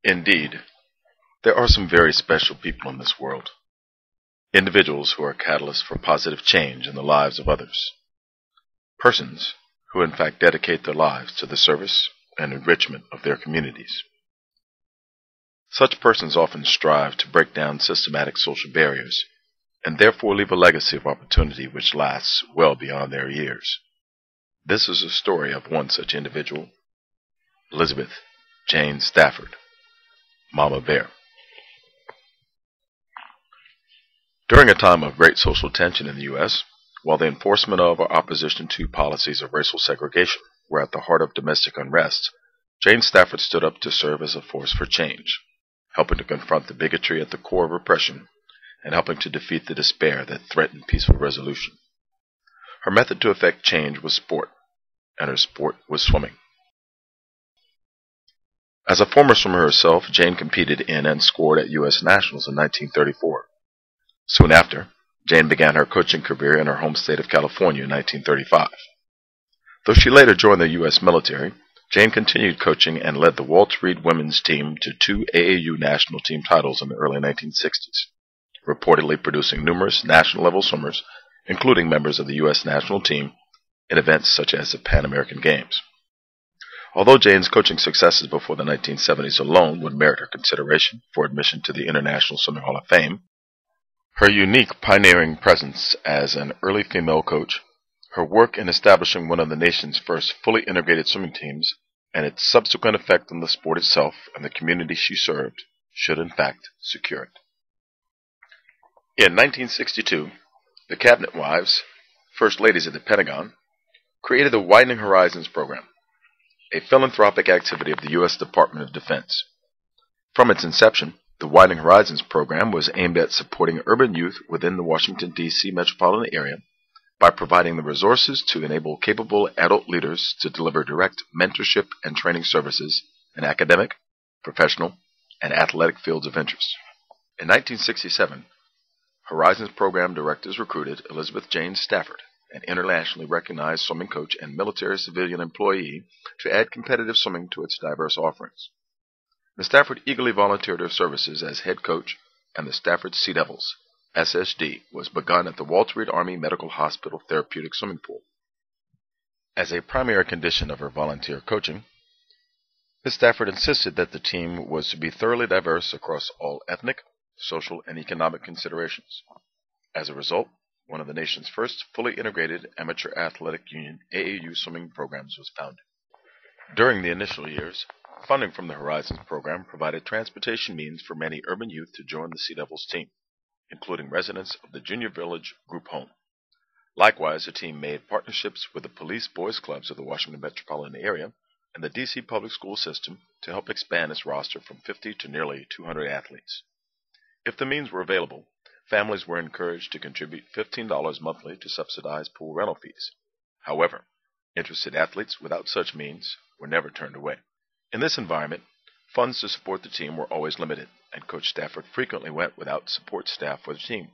Indeed, there are some very special people in this world, individuals who are catalysts for positive change in the lives of others, persons who in fact dedicate their lives to the service and enrichment of their communities. Such persons often strive to break down systematic social barriers and therefore leave a legacy of opportunity which lasts well beyond their years. This is a story of one such individual, Elizabeth Jane Stafford, Mama Bear. During a time of great social tension in the U.S., while the enforcement of or opposition to policies of racial segregation were at the heart of domestic unrest, Jane Stafford stood up to serve as a force for change, helping to confront the bigotry at the core of repression and helping to defeat the despair that threatened peaceful resolution. Her method to effect change was sport, and her sport was swimming. As a former swimmer herself, Jane competed in and scored at U.S. Nationals in 1934. Soon after, Jane began her coaching career in her home state of California in 1935. Though she later joined the U.S. military, Jane continued coaching and led the Walter Reed women's team to 2 AAU national team titles in the early 1960s, reportedly producing numerous national-level swimmers, including members of the U.S. national team, in events such as the Pan American Games. Although Jane's coaching successes before the 1970s alone would merit her consideration for admission to the International Swimming Hall of Fame, her unique pioneering presence as an early female coach, her work in establishing one of the nation's first fully integrated swimming teams, and its subsequent effect on the sport itself and the community she served should in fact secure it. In 1962, the Cabinet Wives, First Ladies at the Pentagon, created the Widening Horizons program, a philanthropic activity of the U.S. Department of Defense. From its inception, the Widening Horizons program was aimed at supporting urban youth within the Washington, D.C. metropolitan area by providing the resources to enable capable adult leaders to deliver direct mentorship and training services in academic, professional, and athletic fields of interest. In 1967, Horizons program directors recruited Elizabeth Jane Stafford, an internationally recognized swimming coach and military civilian employee, to add competitive swimming to its diverse offerings. Ms. Stafford eagerly volunteered her services as head coach, and the Stafford Sea Devils, SSD, was begun at the Walter Reed Army Medical Hospital Therapeutic Swimming Pool. As a primary condition of her volunteer coaching, Ms. Stafford insisted that the team was to be thoroughly diverse across all ethnic, social, and economic considerations. As a result, one of the nation's first fully integrated amateur athletic union AAU swimming programs was founded. During the initial years, funding from the Horizons program provided transportation means for many urban youth to join the Sea Devils team, including residents of the Junior Village group home. Likewise, the team made partnerships with the police boys clubs of the Washington metropolitan area and the D.C. public school system to help expand its roster from 50 to nearly 200 athletes. If the means were available, families were encouraged to contribute $15 monthly to subsidize pool rental fees. However, interested athletes without such means were never turned away. In this environment, funds to support the team were always limited, and Coach Stafford frequently went without support staff for the team.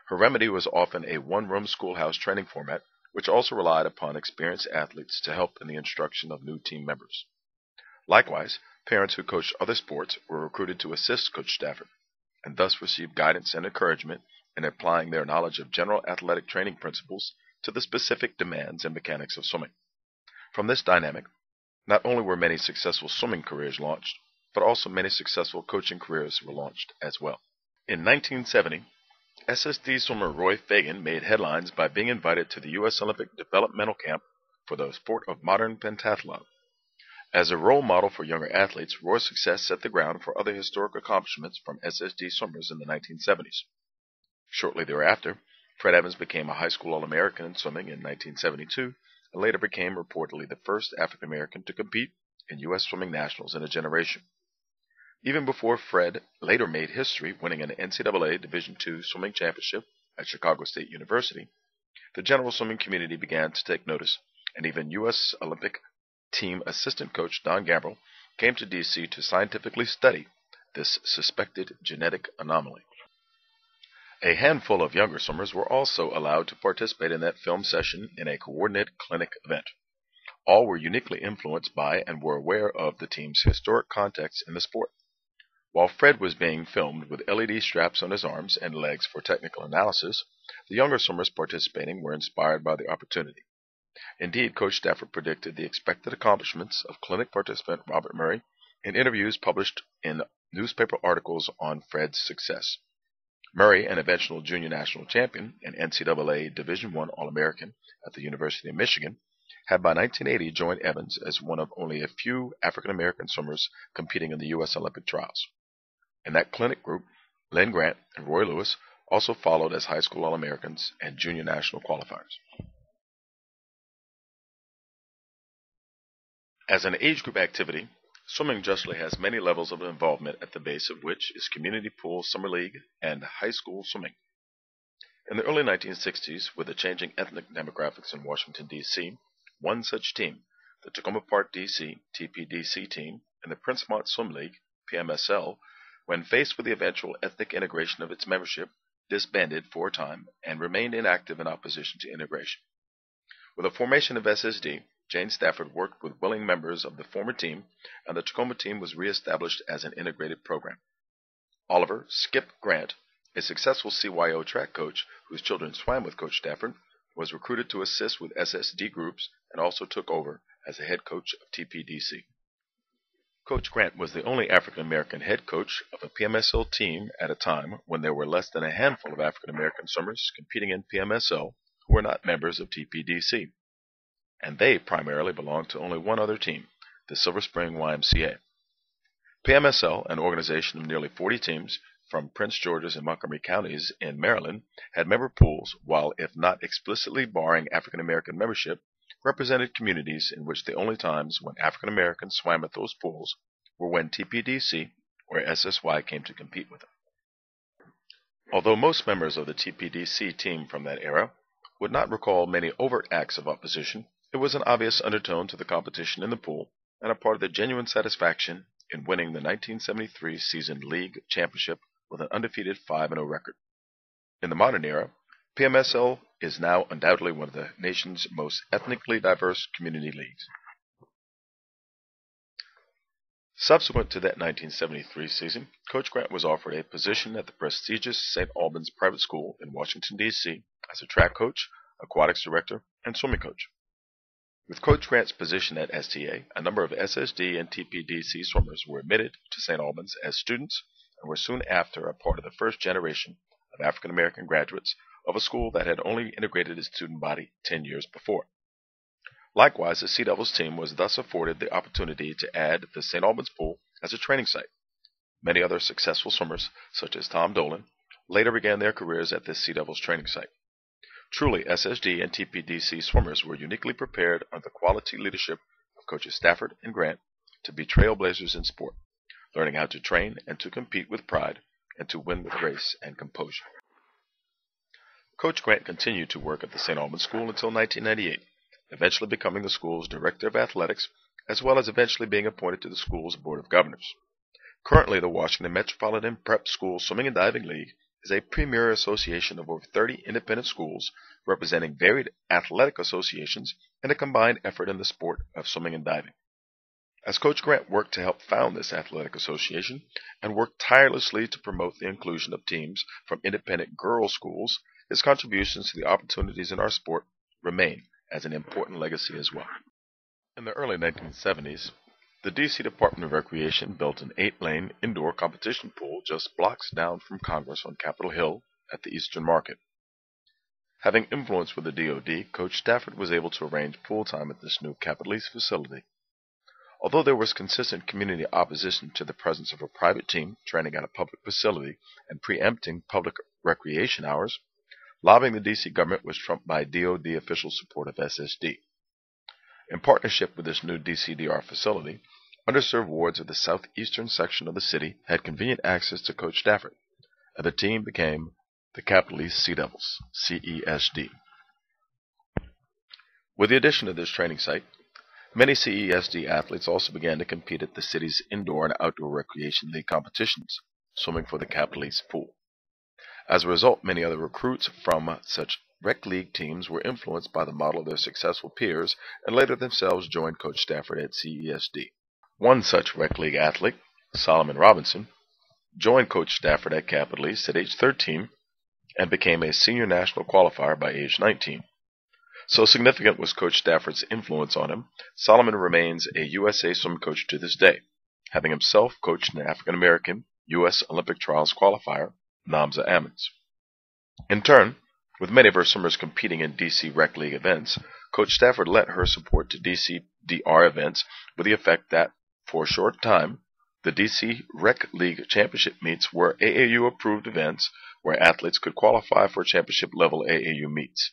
Her remedy was often a one-room schoolhouse training format, which also relied upon experienced athletes to help in the instruction of new team members. Likewise, parents who coached other sports were recruited to assist Coach Stafford, and thus received guidance and encouragement in applying their knowledge of general athletic training principles to the specific demands and mechanics of swimming. From this dynamic, not only were many successful swimming careers launched, but also many successful coaching careers were launched as well. In 1970, SSD swimmer Roy Fagan made headlines by being invited to the U.S. Olympic Developmental Camp for the sport of modern pentathlon. As a role model for younger athletes, Roy's success set the ground for other historic accomplishments from SSD swimmers in the 1970s. Shortly thereafter, Fred Evans became a high school All-American in swimming in 1972, and later became reportedly the first African American to compete in U.S. Swimming Nationals in a generation. Even before Fred later made history winning an NCAA Division II swimming championship at Chicago State University, the general swimming community began to take notice, and even U.S. Olympic team assistant coach Don Gambrell came to D.C. to scientifically study this suspected genetic anomaly. A handful of younger swimmers were also allowed to participate in that film session in a coordinated clinic event. All were uniquely influenced by and were aware of the team's historic context in the sport. While Fred was being filmed with LED straps on his arms and legs for technical analysis, the younger swimmers participating were inspired by the opportunity. Indeed, Coach Stafford predicted the expected accomplishments of clinic participant Robert Murray in interviews published in newspaper articles on Fred's success. Murray, an eventual junior national champion and NCAA Division I All-American at the University of Michigan, had by 1980 joined Evans as one of only a few African-American swimmers competing in the U.S. Olympic trials. In that clinic group, Lynn Grant and Roy Lewis also followed as high school All-Americans and junior national qualifiers. As an age group activity, swimming justly has many levels of involvement, at the base of which is community pool summer league and high school swimming. In the early 1960s, with the changing ethnic demographics in Washington, D.C., one such team, the Tacoma Park, D.C. TPDC team, and the Prince-Mont Swim League, PMSL, when faced with the eventual ethnic integration of its membership, disbanded for a time and remained inactive in opposition to integration. With the formation of SSD, Jane Stafford worked with willing members of the former team, and the Tacoma team was reestablished as an integrated program. Oliver "Skip" Grant, a successful CYO track coach whose children swam with Coach Stafford, was recruited to assist with SSD groups and also took over as a head coach of TPDC. Coach Grant was the only African-American head coach of a PMSL team at a time when there were less than a handful of African-American swimmers competing in PMSL who were not members of TPDC, and they primarily belonged to only one other team, the Silver Spring YMCA. PMSL, an organization of nearly 40 teams from Prince George's and Montgomery counties in Maryland, had member pools, while if not explicitly barring African-American membership, represented communities in which the only times when African Americans swam at those pools were when TPDC or SSY came to compete with them. Although most members of the TPDC team from that era would not recall many overt acts of opposition, it was an obvious undertone to the competition in the pool and a part of the genuine satisfaction in winning the 1973 season league championship with an undefeated 5-0 record. In the modern era, PMSL is now undoubtedly one of the nation's most ethnically diverse community leagues. Subsequent to that 1973 season, Coach Grant was offered a position at the prestigious St. Albans Private School in Washington, D.C. as a track coach, aquatics director, and swimming coach. With Coach Grant's position at STA, a number of SSD and TPDC swimmers were admitted to St. Albans as students and were soon after a part of the first generation of African American graduates of a school that had only integrated its student body 10 years before. Likewise, the Sea Devils team was thus afforded the opportunity to add the St. Albans pool as a training site. Many other successful swimmers, such as Tom Dolan, later began their careers at this Sea Devils training site. Truly, SSD and TPDC swimmers were uniquely prepared under the quality leadership of coaches Stafford and Grant to be trailblazers in sport, learning how to train and to compete with pride and to win with grace and composure. Coach Grant continued to work at the St. Albans School until 1998, eventually becoming the school's director of athletics, as well as eventually being appointed to the school's board of governors. Currently, the Washington Metropolitan Prep School Swimming and Diving League is a premier association of over 30 independent schools representing varied athletic associations and a combined effort in the sport of swimming and diving. As Coach Grant worked to help found this athletic association and worked tirelessly to promote the inclusion of teams from independent girls' schools, his contributions to the opportunities in our sport remain as an important legacy as well. In the early 1970s, the D.C. Department of Recreation built an 8-lane indoor competition pool just blocks down from Congress on Capitol Hill at the Eastern Market. Having influence with the DoD, Coach Stafford was able to arrange pool time at this new Capitol East facility. Although there was consistent community opposition to the presence of a private team training at a public facility and preempting public recreation hours, lobbying the D.C. government was trumped by DoD official support of SSD. In partnership with this new DCDR facility, underserved wards of the southeastern section of the city had convenient access to Coach Stafford, and the team became the Capitol East Sea Devils, CESD. With the addition of this training site, many CESD athletes also began to compete at the city's indoor and outdoor recreation league competitions, swimming for the Capitol East pool. As a result, many other recruits from such rec league teams were influenced by the model of their successful peers and later themselves joined Coach Stafford at CESD. One such rec league athlete, Solomon Robinson, joined Coach Stafford at camp at least at age 13, and became a senior national qualifier by age 19. So significant was Coach Stafford's influence on him, Solomon remains a USA swim coach to this day, having himself coached an African-American U.S. Olympic trials qualifier, Namza Ammons. In turn, with many of her swimmers competing in DC Rec League events, Coach Stafford lent her support to DCDR events with the effect that, for a short time, the DC Rec League championship meets were AAU-approved events where athletes could qualify for championship-level AAU meets.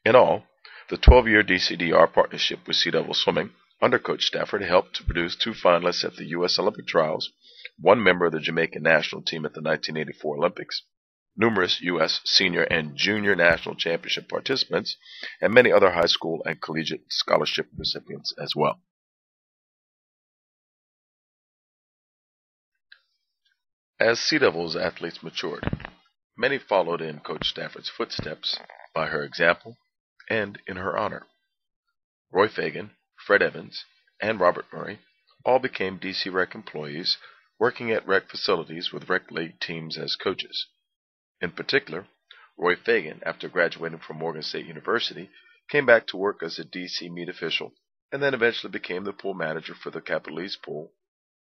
In all, the 12-year DCDR partnership with Sea Devil Swimming under Coach Stafford helped to produce 2 finalists at the U.S. Olympic trials, 1 member of the Jamaican national team at the 1984 Olympics, numerous U.S. senior and junior national championship participants, and many other high school and collegiate scholarship recipients as well. As Sea Devils athletes matured, many followed in Coach Stafford's footsteps by her example and in her honor. Roy Fagan, Fred Evans, and Robert Murray all became DC Rec employees working at rec facilities with rec league teams as coaches. In particular, Roy Fagan, after graduating from Morgan State University, came back to work as a DC meet official and then eventually became the pool manager for the Capital East Pool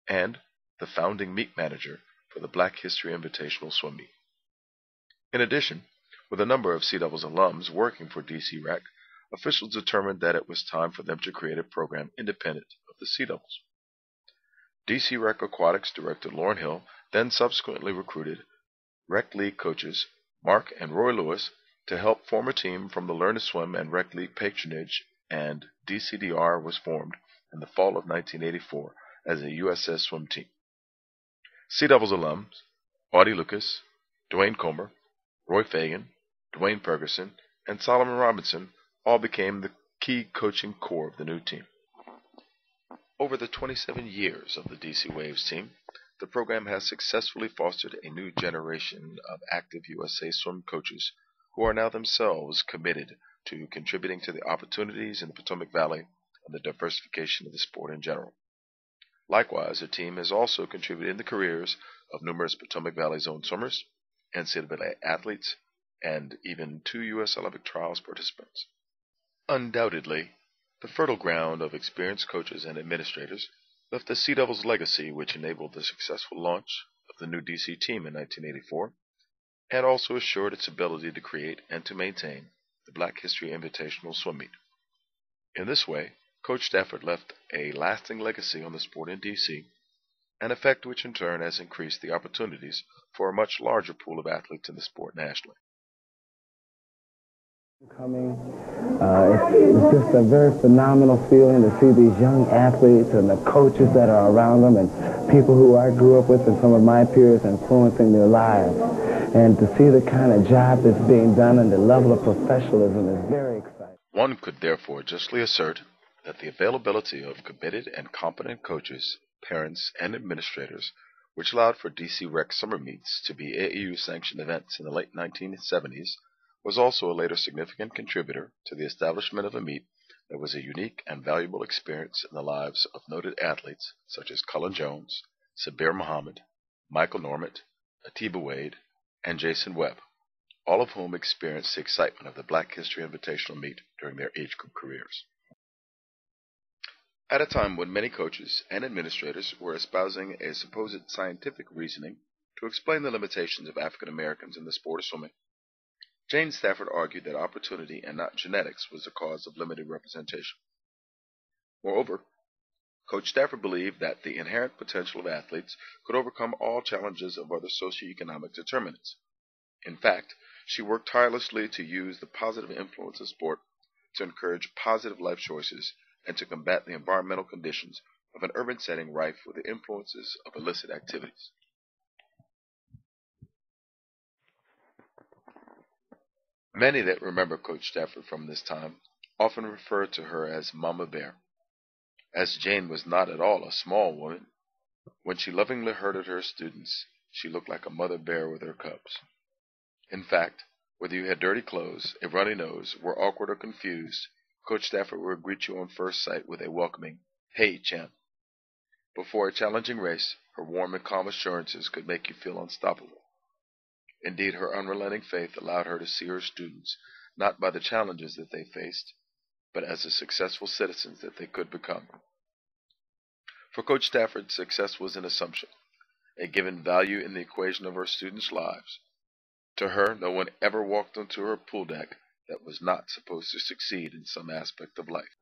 and the founding meet manager for the Black History Invitational Swim Meet. In addition, with a number of Sea Devils alums working for DC Rec, officials determined that it was time for them to create a program independent of the Sea Devils. DC Rec Aquatics director Lauren Hill then subsequently recruited Rec League coaches Mark and Roy Lewis to help form a team from the Learn to Swim and Rec League patronage, and DCDR was formed in the fall of 1984 as a USS swim team. Sea Devils alums Audie Lucas, Dwayne Comer, Roy Fagan, Dwayne Ferguson, and Solomon Robinson all became the key coaching core of the new team. Over the 27 years of the DC Waves team, the program has successfully fostered a new generation of active USA swim coaches who are now themselves committed to contributing to the opportunities in the Potomac Valley and the diversification of the sport in general. Likewise, the team has also contributed in the careers of numerous Potomac Valley Zone swimmers, NCAA athletes, and even 2 U.S. Olympic trials participants. Undoubtedly, the fertile ground of experienced coaches and administrators left the Sea Devils legacy which enabled the successful launch of the new DC team in 1984, and also assured its ability to create and to maintain the Black History Invitational Swim Meet. In this way, Coach Stafford left a lasting legacy on the sport in DC, an effect which in turn has increased the opportunities for a much larger pool of athletes in the sport nationally. It's just a very phenomenal feeling to see these young athletes and the coaches that are around them and people who I grew up with and some of my peers influencing their lives. And to see the kind of job that's being done and the level of professionalism is very exciting. One could therefore justly assert that the availability of committed and competent coaches, parents, and administrators, which allowed for DC Rec summer meets to be AAU-sanctioned events in the late 1970s, was also a later significant contributor to the establishment of a meet that was a unique and valuable experience in the lives of noted athletes such as Cullen Jones, Sabir Muhammad, Michael Normant, Atiba Wade, and Jason Webb, all of whom experienced the excitement of the Black History Invitational Meet during their age group careers. At a time when many coaches and administrators were espousing a supposed scientific reasoning to explain the limitations of African Americans in the sport of swimming, Jane Stafford argued that opportunity and not genetics was the cause of limited representation. Moreover, Coach Stafford believed that the inherent potential of athletes could overcome all challenges of other socioeconomic determinants. In fact, she worked tirelessly to use the positive influence of sport to encourage positive life choices and to combat the environmental conditions of an urban setting rife with the influences of illicit activities. Many that remember Coach Stafford from this time often refer to her as Mama Bear. As Jane was not at all a small woman, when she lovingly herded her students, she looked like a mother bear with her cubs. In fact, whether you had dirty clothes, a runny nose, were awkward or confused, Coach Stafford would greet you on first sight with a welcoming, "Hey, champ." Before a challenging race, her warm and calm assurances could make you feel unstoppable. Indeed, her unrelenting faith allowed her to see her students not by the challenges that they faced, but as the successful citizens that they could become. For Coach Stafford, success was an assumption, a given value in the equation of her students' lives. To her, no one ever walked onto her pool deck that was not supposed to succeed in some aspect of life.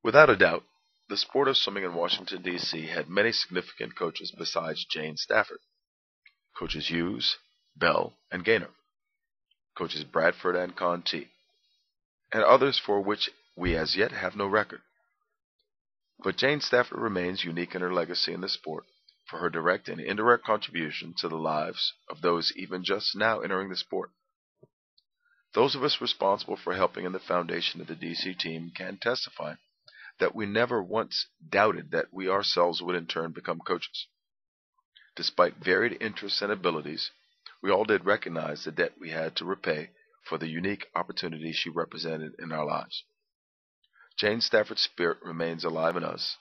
Without a doubt, the sport of swimming in Washington, D.C. had many significant coaches besides Jane Stafford. Coaches Hughes, Bell, and Gaynor. Coaches Bradford and Conti, and others for which we as yet have no record. But Jane Stafford remains unique in her legacy in the sport for her direct and indirect contribution to the lives of those even just now entering the sport. Those of us responsible for helping in the foundation of the DC team can testify that we never once doubted that we ourselves would in turn become coaches. Despite varied interests and abilities, we all did recognize the debt we had to repay for the unique opportunity she represented in our lives. Jane Stafford's spirit remains alive in us,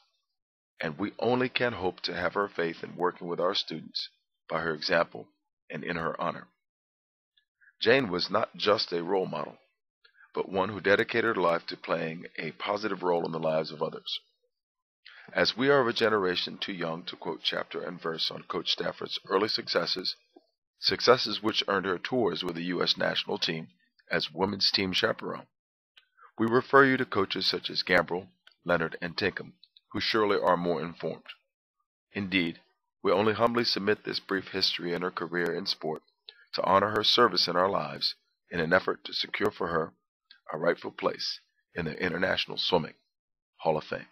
and we only can hope to have her faith in working with our students by her example and in her honor. Jane was not just a role model, but one who dedicated her life to playing a positive role in the lives of others. As we are of a generation too young to quote chapter and verse on Coach Stafford's early successes which earned her tours with the U.S. national team as women's team chaperone, we refer you to coaches such as Gambrell, Leonard, and Tinkham, who surely are more informed. Indeed, we only humbly submit this brief history in her career in sport to honor her service in our lives in an effort to secure for her a rightful place in the International Swimming Hall of Fame.